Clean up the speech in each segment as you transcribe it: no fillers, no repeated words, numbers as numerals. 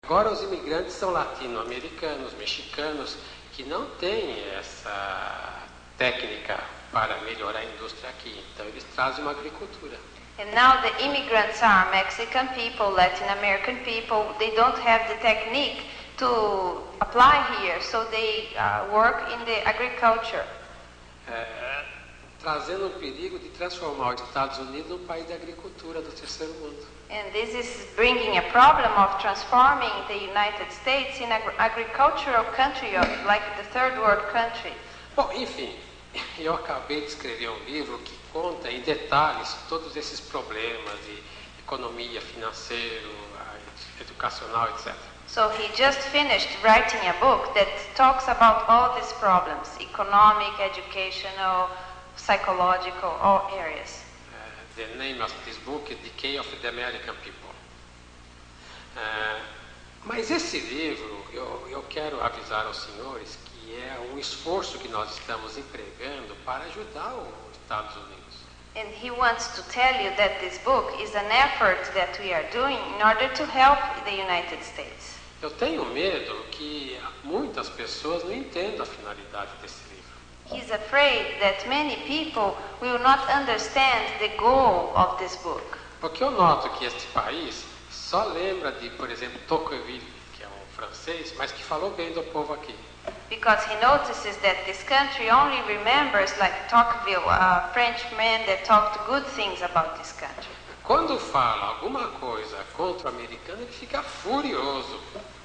Agora os imigrantes são latino-americanos, mexicanos, que não têm essa técnica para melhorar a indústria aqui. Então eles trazem uma agricultura. And now the immigrants are Mexican people, Latin American people. They don't have the technique to apply here, so they work in the agriculture. Trazendo o perigo de transformar os Estados Unidos num país de agricultura do terceiro mundo. And this is bringing a problem of transforming the United States in an agricultural country, like the third world country. Bom, enfim, eu acabei de escrever um livro que conta em detalhes todos esses problemas de economia, financeiro, educacional, etc. So he just finished writing a book that talks about all these problems, economic, educational, psychological, all areas. The name of this book is Decay of the American People. Mas esse livro, eu quero avisar aos senhores que é um esforço que nós estamos empregando para ajudar os Estados Unidos. And he wants to tell you that this book is an effort that we are doing in order to help the United States. Eu tenho medo que muitas pessoas não entendam a finalidade desse livro. He's afraid that many people will not understand the goal of this book. Porque eu noto que este país só lembra de, por exemplo, Tocqueville, que é um francês, mas que falou bem do povo aqui. Because he notices that this country only remembers like Tocqueville, a Frenchman that talked good things about this country. Quando fala alguma coisa contra o americano, ele fica furioso.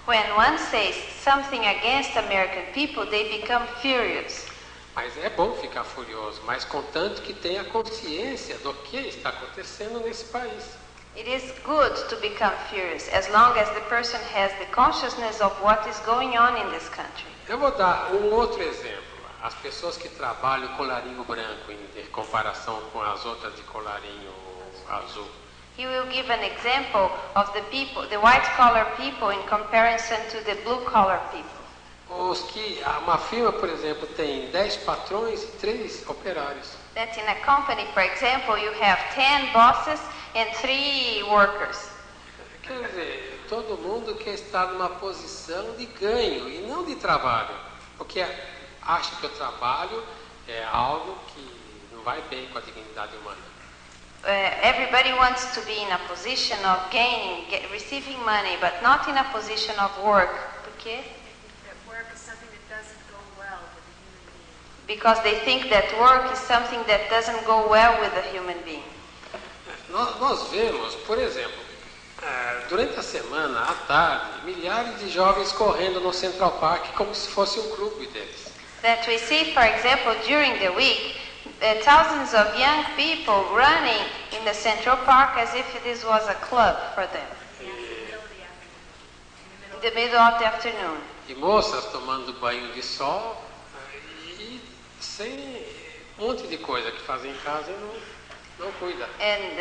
When one says something against American people, they become furious. Mas é bom ficar furioso, mas contanto que tenha consciência do que está acontecendo nesse país. It is good to become furious as long as the person has the consciousness of what is going on in this country. Eu vou dar um outro exemplo. As pessoas que trabalham colarinho branco em comparação com as outras de colarinho azul. He will give an example of the people, the white collar people in comparison to the blue collar people. Uma firma, por exemplo, tem 10 patrões e 3 operários. That in a company, for example, you have 10 bosses and 3 workers. Quer dizer, todo mundo quer estar numa posição de ganho e não de trabalho, porque acha que o trabalho é algo que não vai bem com a dignidade humana. Everybody wants to be in a position of gaining, receiving money, but not in a position of work. Por quê? Because they think that work is something that doesn't go well with a human being. Nós vemos, por exemplo, durante a semana, à tarde, milhares de jovens correndo no Central Park como se fosse um clube deles. That we see, for example, during the week, thousands of young people running in the Central Park as if this was a club for them. In the middle of the afternoon. E moças tomando banho de sol sem um monte de coisa que fazem em casa e não cuida. And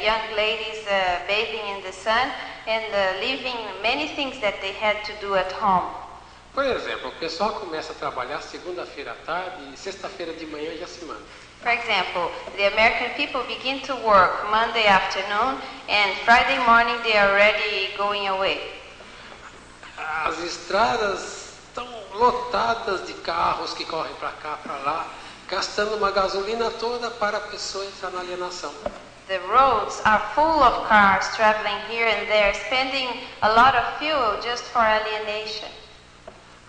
young ladies bathing in the sun and leaving many things that they had to do at home. Por exemplo, o pessoal começa a trabalhar segunda-feira à tarde e sexta-feira de manhã já se manda. For example, the American people begin to work Monday afternoon and Friday morning they are already going away. As estradas estão lotadas de carros que correm para cá, para lá, gastando uma gasolina toda para a pessoa entrar na alienação. The roads are full of cars traveling here and there, spending a lot of fuel just for alienation.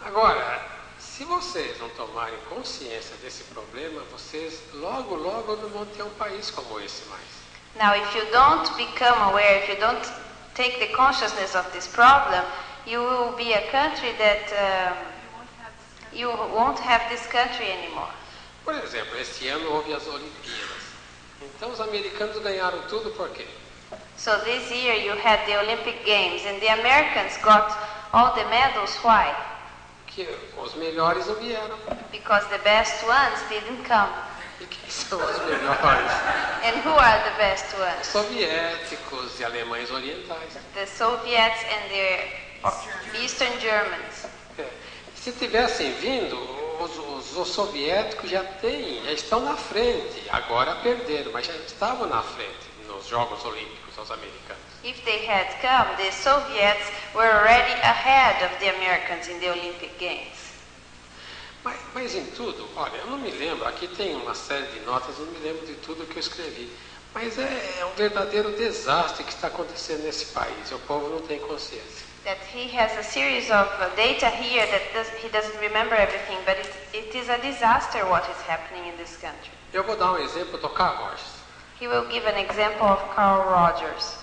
Agora, se vocês não tomarem consciência desse problema, vocês logo não vão ter um país como esse mais. Now, if you don't become aware, if you don't take the consciousness of this problem, you will be a country that you won't have this country anymore. Por exemplo, esse ano houve as Olimpíadas. Então os americanos ganharam tudo por quê? So this year you had the Olympic Games and the Americans got all the medals. Why? Que os melhores não vieram. Because the best ones didn't come. E quem são os melhores? And who are the best ones? Soviéticos e alemães orientais. The Soviets and the Eastern Germans. Se tivessem vindo, os soviéticos já estão na frente. Agora perderam, mas já estavam na frente nos Jogos Olímpicos, os americanos. If they had come, the Soviets were already ahead of the Americans in the Olympic Games. Mas em tudo, olha, eu não me lembro, aqui tem uma série de notas, eu não me lembro de tudo que eu escrevi. Mas é um verdadeiro desastre que está acontecendo nesse país, o povo não tem consciência. That he has a series of data here that he doesn't remember everything, but it is a disaster what is happening in this country. Eu vou dar um exemplo do Carl Rogers. He will give an example of Carl Rogers.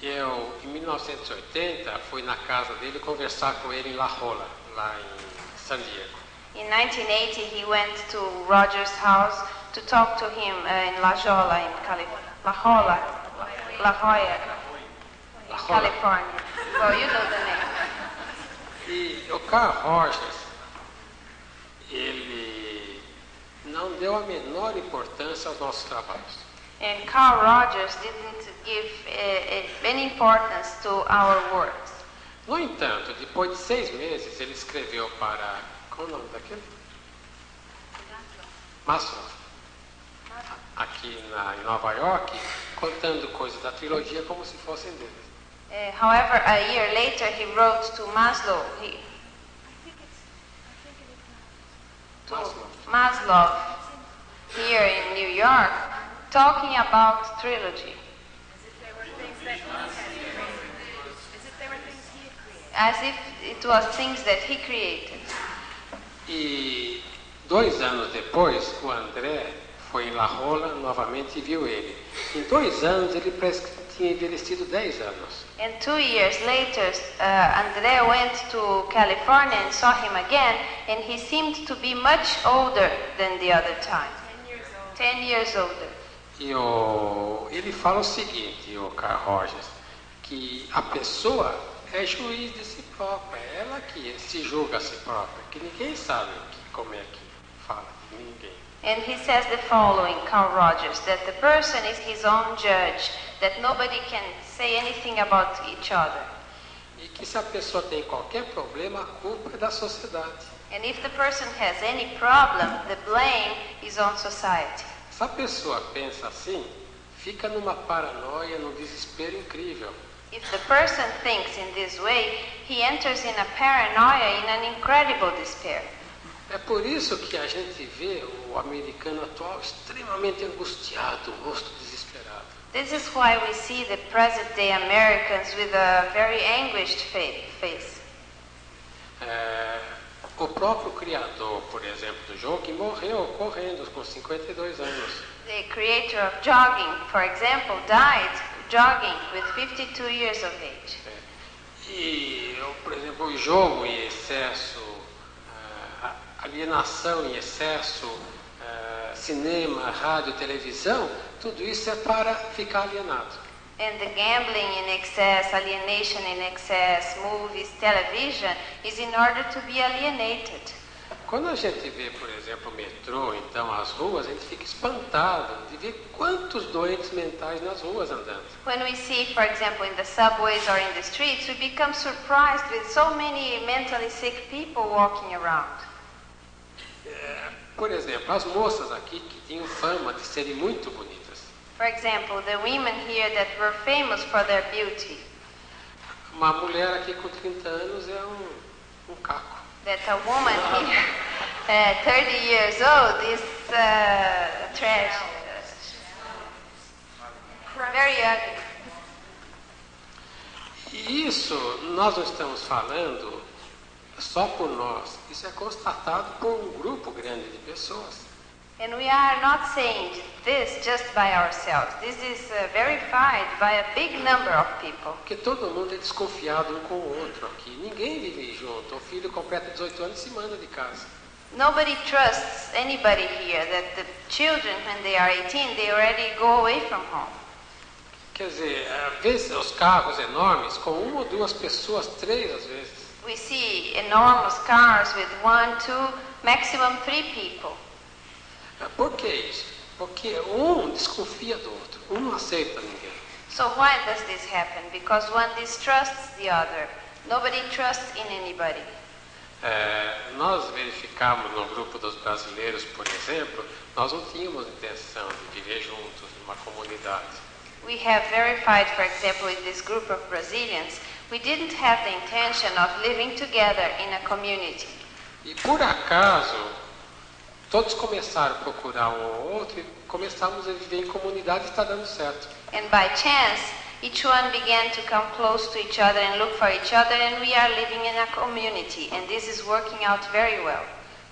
Eu, em 1980, fui na casa dele conversar com ele em La Jolla, lá em San Diego. In 1980, he went to Rogers' house to talk to him in La Jolla, in La Jolla, California. Well, you know the name. E o Carl Rogers, ele não deu a menor importância aos nossos trabalhos. And Carl Rogers didn't give any importance to our works. No entanto, depois de 6 meses, ele escreveu para... Qual é o nome daquele? Maslow. Aqui em Nova York, contando coisas da trilogia como se fossem deles. However, a year later, he wrote to Maslow. Maslow, here in New York, talking about trilogy. As if it was things that he created. E 2 anos depois, o André foi em La Jolla novamente e viu ele. Em 2 anos, ele parece que tinha envelhecido 10 anos. And 2 years later, André went to California and saw him again, and he seemed to be much older than the other time. 10 years older. E ele fala o seguinte, o Carl Rogers, que a pessoa é juiz de si própria, é ela que se julga a si própria, que ninguém sabe como é que fala de ninguém. And he says the following, Carl Rogers, that the person is his own judge, that nobody can say anything about each other. E que se a pessoa tem qualquer problema, a culpa é da sociedade. And if the person has any problem, the blame is on society. Se a pessoa pensa assim, fica numa paranoia, num desespero incrível. If the person thinks in this way, he enters in a paranoia, in an incredible despair. É por isso que a gente vê o americano atual extremamente angustiado, o rosto desesperado. This is why we see the present-day Americans with a very anguished face. O próprio criador, por exemplo, do jogo, que morreu correndo com 52 anos. The creator of jogging, for example, died jogging with 52 years of age. E, por exemplo, o jogo em excesso, alienação em excesso, cinema, rádio, televisão, tudo isso é para ficar alienado. And the gambling in excess, alienation in excess, movies, television, is in order to be alienated. Quando a gente vê, por exemplo, o metrô, então, as ruas, a gente fica espantado de ver quantos doentes mentais nas ruas andando. When we see, for example, in the subways or in the streets, we become surprised with so many mentally sick people walking around. Por exemplo, as moças aqui que tinham fama de serem muito bonitas. For example, the women here that were famous for their beauty. Uma mulher aqui com 30 anos é um caco. That a woman here, 30 years old, is trash. Very ugly. E isso nós não estamos falando só por nós. Isso é constatado por um grupo grande de pessoas. And we are not saying this just by ourselves. This is verified by a big number of people. Porque todo mundo é desconfiado um com o outro aqui. Ninguém vive junto. O filho completa 18 anos e se manda de casa. Nobody trusts anybody here that the children, when they are 18, they already go away from home. Quer dizer, às vezes os carros enormes com 1 ou 2 pessoas, 3 às vezes. We see enormous cars with 1, 2, maximum 3 people. Por que isso? Porque um desconfia do outro, um não aceita ninguém. So why does this happen? Because one distrusts the other. Nobody trusts in anybody. Nós verificamos no grupo dos brasileiros, por exemplo, nós não tínhamos intenção de viver juntos numa comunidade. We have verified, for example, with this group of Brazilians, we didn't have the intention of living together in a community. E por acaso, todos começaram a procurar um ao outro e começamos a viver em comunidade e está dando certo. And by chance, each one began to come close to each other and look for each other, and we are living in a community, and this is working out very well.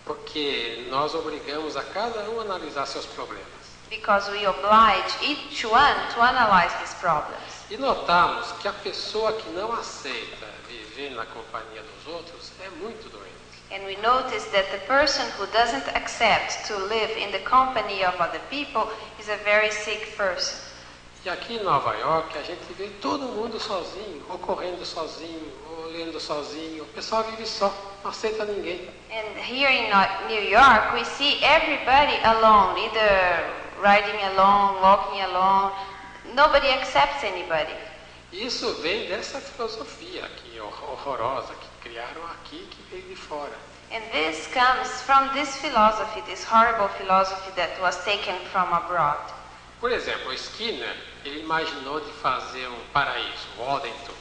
Porque nós obrigamos a cada um a analisar seus problemas. Because we oblige each one to analyze his problems. E notamos que a pessoa que não aceita viver na companhia dos outros é muito doente. And we notice that the person who doesn't accept to live in the company of other people is a very sick person. E aqui em Nova York a gente vê todo mundo sozinho, ou correndo sozinho, ou lendo sozinho. O pessoal vive só, não aceita ninguém. And here in New York we see everybody alone, either riding alone, walking alone. Nobody accepts anybody. Isso vem dessa filosofia aqui horrorosa que criaram aqui, que veio de fora. And this comes from this philosophy, this horrible philosophy that was taken from abroad. Por exemplo, Skinner, ele imaginou de fazer um paraíso, Walden 2.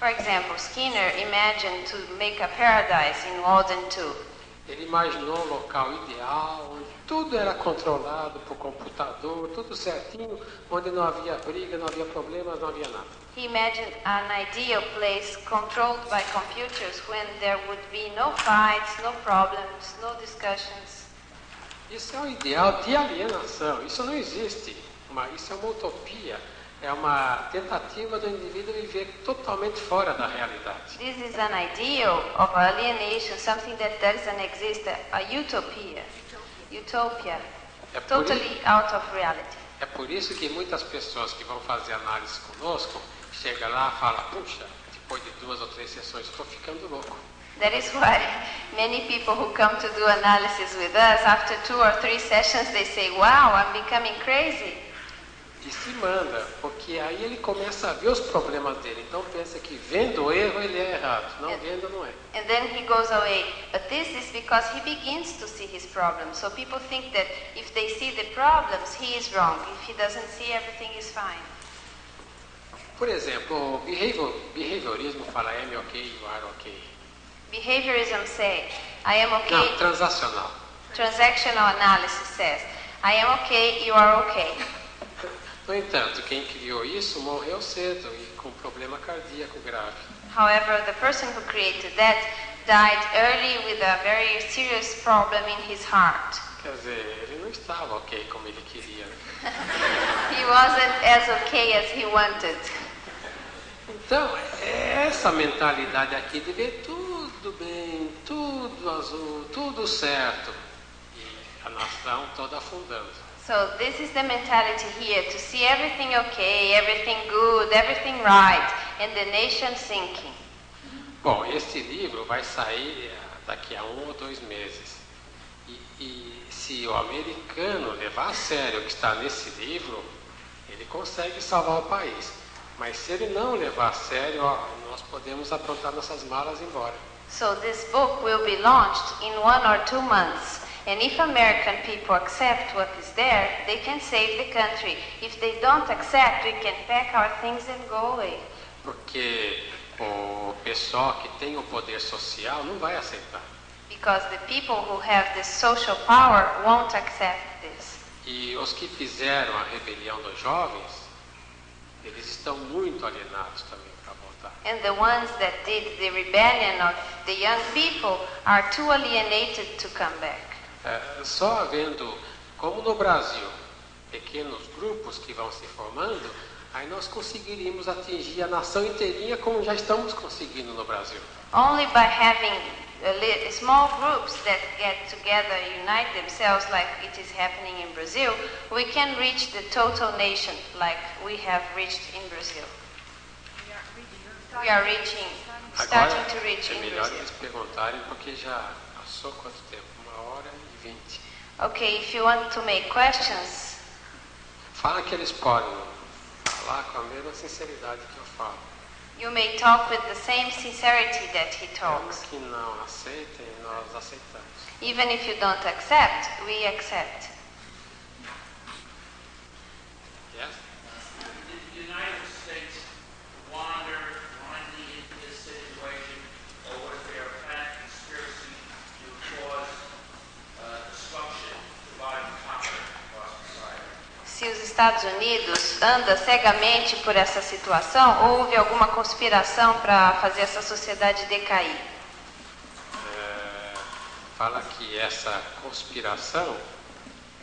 For example, Skinner imagined to make a paradise in Walden 2. Ele imaginou um local ideal, onde tudo era controlado por computador, tudo certinho, onde não havia briga, não havia problemas, não havia nada. He imagined an ideal place controlled by computers when there would be no fights, no problems, no discussions. Isso é um ideal de alienação, isso não existe. Isso é uma utopia, é uma tentativa do indivíduo viver totalmente fora da realidade. This is an ideal of alienation, something that doesn't exist, a utopia. Utopia, totally out of reality. É por isso que muitas pessoas que vão fazer análise conosco, chegam lá e falam, puxa, depois de 2 ou 3 sessões eu estou ficando louco. That is why many people who come to do analysis with us, after 2 or 3 sessions, they say, wow, I'm becoming crazy. E se manda, porque aí ele começa a ver os problemas dele. Então pensa que vendo o erro ele é errado, não vendo não é. And then he goes away. But this is because he begins to see his problems. So people think that if they see the problems, he is wrong. If he doesn't see, everything is fine. Por exemplo, o behaviorismo fala I'm okay, you are okay. Behaviorism says, I am okay. Não, transacional. Transactional analysis says, I am okay, you are okay. No entanto, quem criou isso morreu cedo e com problema cardíaco grave. However, the person who created that died early with a very serious problem in his heart. Quer dizer, ele não estava ok como ele queria. He wasn't as okay as he wanted. Então, é essa mentalidade aqui de ver tudo bem, tudo azul, tudo certo. E a nação toda afundando. So this is the mentality here, to see everything okay, everything good, everything right, and the nation sinking. Bom, esse livro vai sair daqui a 1 ou 2 meses. E se o americano levar a sério o que está nesse livro, ele consegue salvar o país. Mas se ele não levar a sério, nós podemos aprontar nossas malas e ir embora. So this book will be launched in 1 or 2 months. And if American people accept what is there, they can save the country. If they don't accept, we can pack our things and go away. Porque o pessoal que tem o poder social não vai aceitar. Because the people who have this social power won't accept this. E os que fizeram a rebelião dos jovens, eles estão muito alienados também para votar. And the ones that did the rebellion of the young people are too alienated to come back. Só havendo, como no Brasil, pequenos grupos que vão se formando, aí nós conseguiríamos atingir a nação inteirinha como já estamos conseguindo no Brasil. Only by having small groups that get together, unite themselves like it is happening in Brazil, we can reach the total nation like we have reached in Brazil. We are starting to reach in Brazil. É melhor Brazil. eles perguntarem porque já passou quanto tempo? 1h20. Okay, if you want to make questions, Fala que eles podem falar com a mesma sinceridade que eu falo. you may talk with the same sincerity that he talks. Mesmo que não aceitem, nós aceitamos. Even if you don't accept, we accept. Yes? Estados Unidos anda cegamente por essa situação ou houve alguma conspiração para fazer essa sociedade decair? Fala que essa conspiração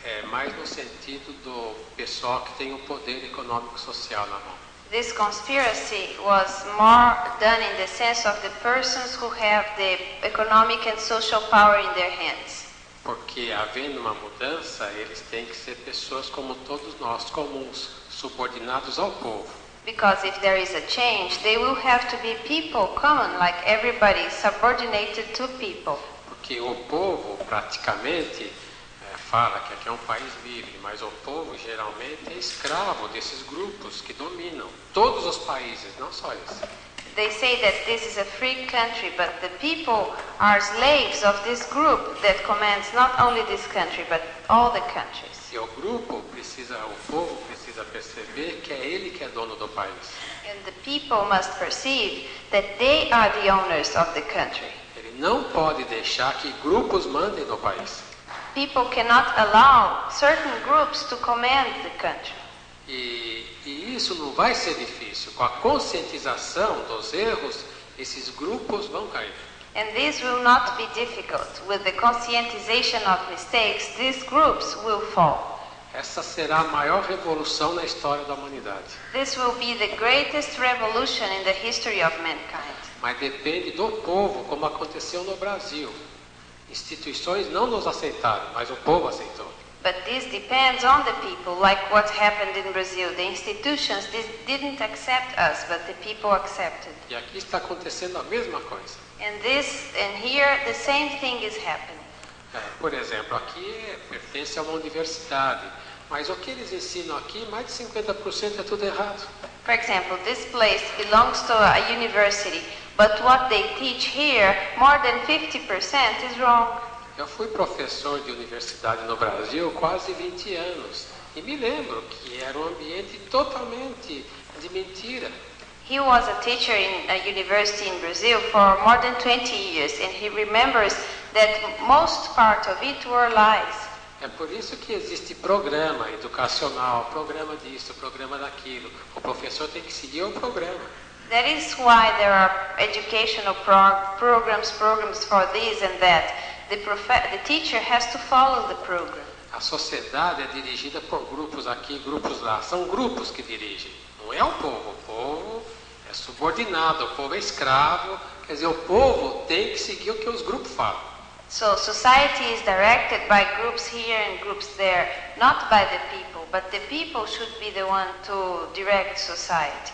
é mais no sentido do pessoal que tem o poder econômico e social na mão. This conspiracy was more done in the sense of the persons who have the economic and social power in their hands. Porque havendo uma mudança, eles têm que ser pessoas como todos nós, comuns, subordinados ao povo. Because if there is a change, they will have to be people common, like everybody, subordinated to people. Porque o povo, praticamente, fala que aqui é um país livre, mas o povo geralmente é escravo desses grupos que dominam todos os países, não só esse. They say that this is a free country, but the people are slaves of this group that commands not only this country, but all the countries. E o grupo precisa, o povo precisa perceber que é ele que é dono do país. And the people must perceive that they are the owners of the country. Ele não pode deixar que grupos mandem no país. People cannot allow certain groups to command the country. E isso não vai ser difícil. Com a conscientização dos erros, esses grupos vão cair. And this will not be difficult. With the conscientization of mistakes, these groups will fall. Essa será a maior revolução na história da humanidade. This will be the greatest revolution in the history of mankind. Mas depende do povo, como aconteceu no Brasil. Instituições não nos aceitaram, mas o povo aceitou. But this depends on the people, like what happened in Brazil. The institutions didn't accept us, but the people accepted. E aqui está acontecendo a mesma coisa. And here the same thing is happening. Por exemplo, aqui pertence a uma universidade, mas o que eles ensinam aqui, mais de 50% é tudo errado. For example, this place belongs to a university, but what they teach here, more than 50% is wrong. Eu fui professor de universidade no Brasil quase 20 anos e me lembro que era um ambiente totalmente de mentira. He was a teacher in a university in Brazil for more than 20 years, and he remembers that most part of it were lies. É por isso que existe programa educacional, programa disso, programa daquilo. O professor tem que seguir o programa. That is why there are educational programs for this and that. The teacher has to follow the program. A sociedade é dirigida por grupos aqui, grupos lá. São grupos que dirigem. Não é o povo. O povo é subordinado, o povo é escravo. Quer dizer, o povo tem que seguir o que os grupos falam. So society is directed by groups here and groups there, not by the people. But the people should be the one to direct society.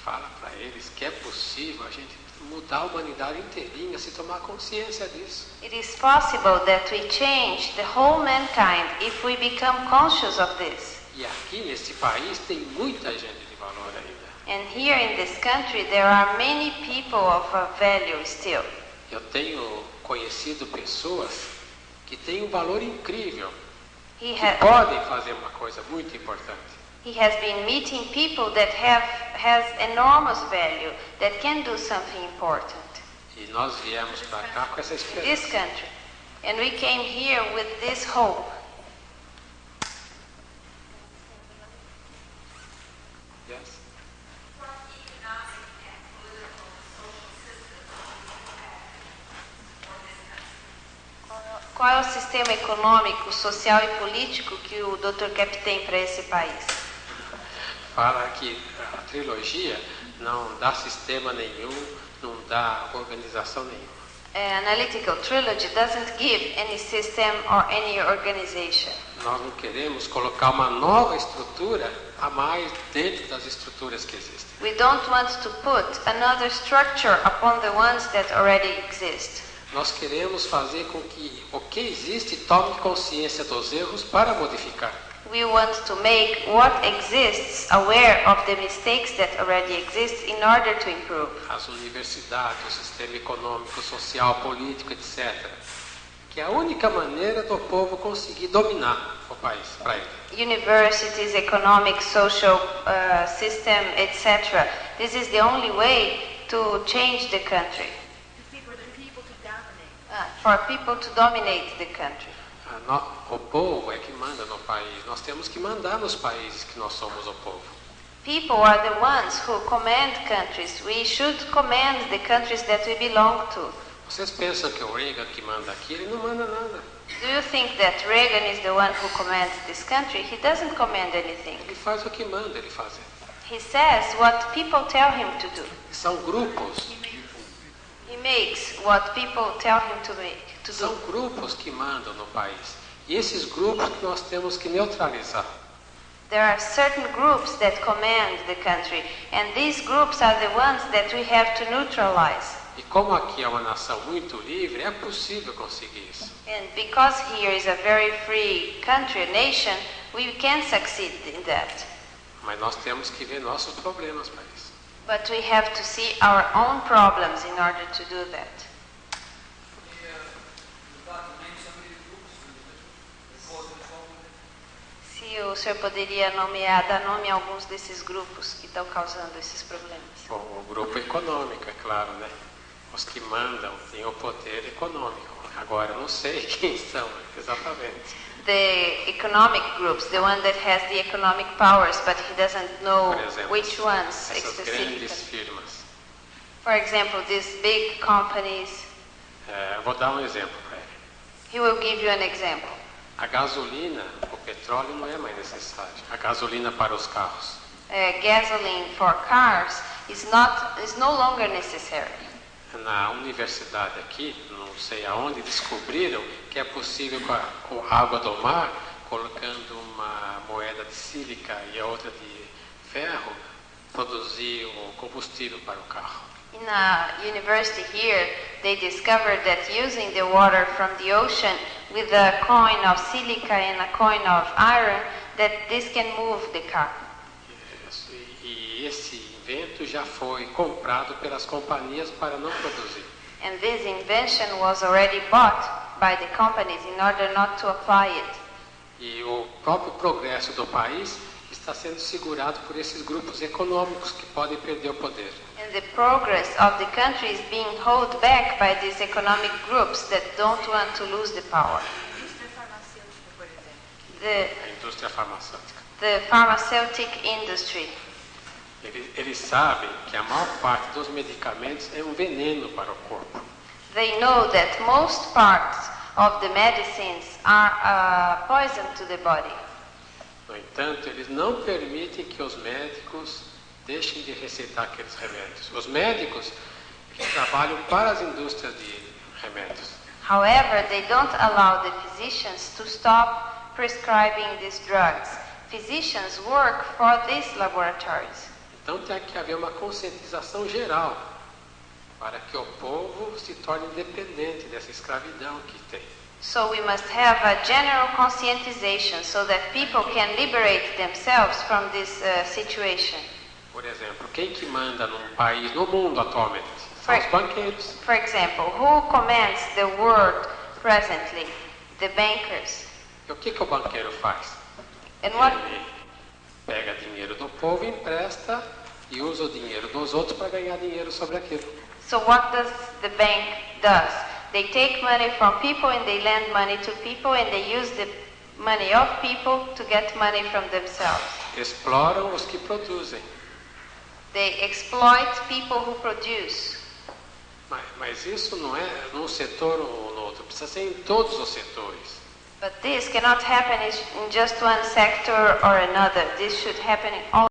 Fala para eles que é possível a gente mudar a humanidade inteirinha se tomar consciência disso. It is possible that we change the whole mankind if we become conscious of this. E aqui nesse país tem muita gente de valor ainda. And here in this country there are many people of value still. Eu tenho conhecido pessoas que têm um valor incrível, que podem fazer uma coisa muito importante. He has been meeting people that has enormous value, that can do something important. E nós viemos para cá com essa esperança. This country, and we came here with this hope. Yes. Qual é o sistema econômico, social e político que o Dr. Kep tem para esse país? Fala que a trilogia não dá sistema nenhum, não dá organização nenhuma. An analytical trilogy doesn't give any system or any organization. Nós não queremos colocar uma nova estrutura a mais dentro das estruturas que existem. We don't want to put another structure upon the ones that already exist. Nós queremos fazer com que o que existe tome consciência dos erros para modificar. We want to make what exists aware of the mistakes that already exist in order to improve. As universidades, o sistema econômico, social, político, etc. Que é a única maneira do povo conseguir dominar o país para ele. Universities, economic, social system, etc. This is the only way to change the country. For people to dominate the country. O povo é que manda no país. Nós temos que mandar nos países que nós somos o povo. People are the ones who command countries. We should command the countries that we belong to. Vocês pensam que o Reagan que manda aqui, ele não manda nada. Do you think that Reagan is the one who commands this country? He doesn't command anything. Ele faz o que manda ele fazer. He says what people tell him to do. São grupos. He makes what people tell him to do. São grupos que mandam no país. E esses grupos que nós temos que neutralizar. There are certain groups that command the country, and these groups are the ones that we have to neutralize. E como aqui é uma nação muito livre, é possível conseguir isso. And because here is a very free country, a nation, we can succeed in that. Mas nós temos que ver nossos problemas para isso. But we have to see our own problems in order to do that. Se o senhor poderia dar nome a alguns desses grupos que estão causando esses problemas. Bom, o grupo econômico, é claro, né? Os que mandam têm o poder econômico. Agora, eu não sei quem são exatamente. The economic groups, the one that has the economic powers, but he doesn't know Por exemplo, which ones essas grandes specifically. firmas. For example, these big companies. Vou dar um exemplo para ele. He will give you an example. A gasolina, o petróleo não é mais necessário. A gasolina para os carros. Gasoline for cars is no longer necessary. Na universidade aqui, não sei aonde, descobriram que é possível com a água do mar, colocando uma moeda de sílica e a outra de ferro, produzir o combustível para o carro. In a university here, they discovered that using the water from the ocean with a coin of silica and a coin of iron, that this can move the car. E esse invento já foi comprado pelas companhias para não produzir. And this invention was already bought by the companies in order not to apply it. E o próprio progresso do país está sendo segurado por esses grupos econômicos que podem perder o poder. And the progress of the country is being held back by these economic groups that don't want to lose the power. A indústria farmacêutica. The pharmaceutic industry. Eles sabem que a maior parte dos medicamentos é um veneno para o corpo. They know that most parts of the medicines are poison to the body. No entanto, eles não permitem que os médicos deixem de receitar aqueles remédios. Os médicos que trabalham para as indústrias de remédios. However, they don't allow the physicians to stop prescribing these drugs. Physicians work for these laboratories. Então tem que haver uma conscientização geral para que o povo se torne independente dessa escravidão que tem. So we must have a general conscientization so that people can liberate themselves from this situation. Por exemplo, quem que manda num país, no mundo atualmente? São os banqueiros. For example, who commands the world presently? The bankers. E o que o banqueiro faz? And what? Ele pega dinheiro do povo, empresta e usa o dinheiro dos outros para ganhar dinheiro sobre aquilo. So what does the bank does? They take money from people and they lend money to people and they use the money of people to get money from themselves. Exploram os que produzem. They exploit people who produce. Mas isso não é num setor ou no outro, precisa ser em todos os setores. But this cannot happen in just one sector or another. This should happen in all